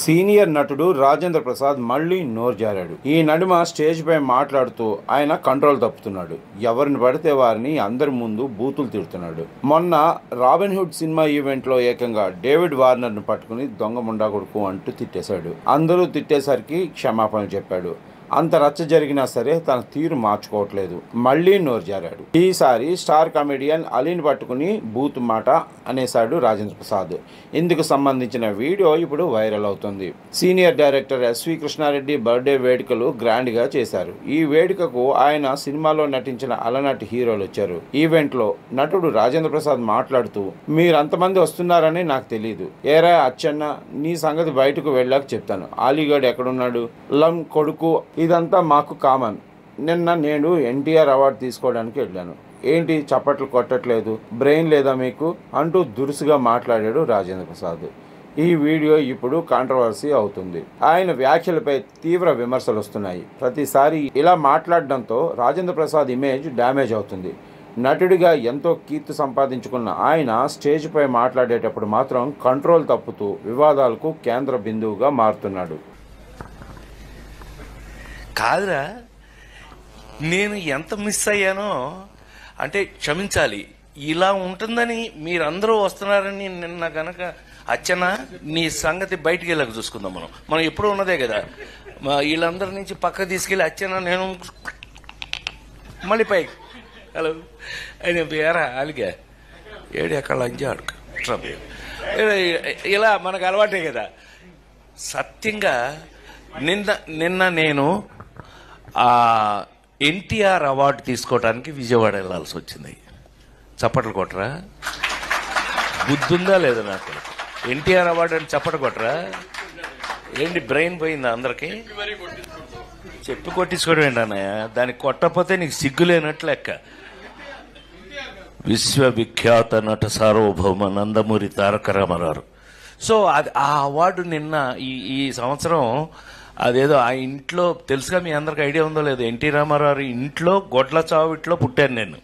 Senior నటుడు రాజేంద్ర ప్రసాద్ మళ్లీ నోరు జారాడు. ఈ నడుమ స్టేజ్ పై మాట్లాడుతూ ఆయన కంట్రోల్ తప్పుతున్నాడు. ఎవరిని పడితే వారిని అందరి ముందు బూతులు తిడుతున్నాడు. మొన్న రాబిన్ హుడ్ సినిమా ఈవెంట్ లో ఏకంగా డేవిడ్ వార్నర్ ను పట్టుకుని దొంగ ముండా కొడుకు అంటూ తిట్టేశాడు. అందరూ తిట్టేసరికి క్షమాపణ చెప్పాడు. అంత రచ్చ జరిగినా సరే తన తీరు మార్చుకోవట్లేదు. మళ్లీ నోరు జారాడు. ఈసారి స్టార్ కామెడియన్ అలీని పట్టుకుని బూత్ మాట అనేశాడు రాజేంద్ర ప్రసాద్. ఇందుకు సంబంధించిన వీడియో ఇప్పుడు వైరల్ అవుతుంది. Senior director SV Krishna Reddy birthday వేడుకలు గ్రాండ్ గా చేశారు. ఈ వేడుకకు ఆయన సినిమాలో నటించిన అలనాటి హీరోలు వచ్చారు. ఈవెంట్ లో నటుడు రాజేంద్ర ప్రసాద్ మాట్లాడుతూ, మీరంతమంది వస్తున్నారని నాకు తెలియదు. ఏరా అచ్చన్న, నీ సంగతి బయటకు వెళ్ళాక చెప్తాను. అలీగఢ్ ఎక్కడున్నాడు? లం కొడుకు, ఇదంతా మాకు కామన్. నిన్న నేను ఎన్టీఆర్ అవార్డు తీసుకోవడానికి వెళ్ళాను. ఏంటి చప్పట్లు కొట్టట్లేదు? బ్రెయిన్ లేదా మీకు అంటూ దురుసుగా మాట్లాడాడు రాజేంద్ర ప్రసాద్. ఈ వీడియో ఇప్పుడు కాంట్రవర్సీ అవుతుంది. ఆయన వ్యాఖ్యలపై తీవ్ర విమర్శలు వస్తున్నాయి. ప్రతిసారి ఇలా మాట్లాడడంతో రాజేంద్ర ప్రసాద్ ఇమేజ్ డ్యామేజ్ అవుతుంది. నటుడిగా ఎంతో కీర్తి సంపాదించుకున్న ఆయన స్టేజ్ పై మాట్లాడేటప్పుడు మాత్రం కంట్రోల్ తప్పుతూ వివాదాలకు కేంద్ర బిందువుగా మారుతున్నాడు. కాదురా, నేను ఎంత మిస్ అయ్యానో అంటే క్షమించాలి. ఇలా ఉంటుందని మీరందరూ వస్తున్నారని నిన్న గనక అచ్చనా నీ సంగతి బయటికి వెళ్ళక చూసుకుందాం. మనం ఎప్పుడూ ఉన్నదే కదా. వీళ్ళందరి నుంచి పక్క తీసుకెళ్ళి అచ్చనా నేను మళ్ళీ పైకి హలో అని పేరా అలిగా ఏడు ఎక్కడ లంచాడు ఇలా మనకు అలవాటే కదా. సత్యంగా నిన్న నేను ఎన్టీఆర్ అవార్డు తీసుకోవడానికి విజయవాడ వెళ్లాల్సి వచ్చింది. చప్పట్లు కొట్టరా? బుద్ధుందా లేదా నాకు? ఎన్టీఆర్ అవార్డు అని చప్పట్లు కొట్టరా? ఏంటి బ్రెయిన్ పోయిందా అందరికి? చెప్పి కొట్టించుకోవడం ఏంటి అన్నయ్య? దానికి కొట్టకపోతే నీకు సిగ్గులేనట్లు లెక్క. విశ్వవిఖ్యాత నట సార్వభౌమ నందమూరి తారక రామారావు. సో అది ఆ అవార్డు నిన్న ఈ సంవత్సరం అదేదో ఆ ఇంట్లో తెలుసుగా, మీ అందరికి ఐడియా ఉందో లేదో, ఎన్టీ రామారావు ఇంట్లో గొడ్ల చావిట్లో పుట్టాను నేను.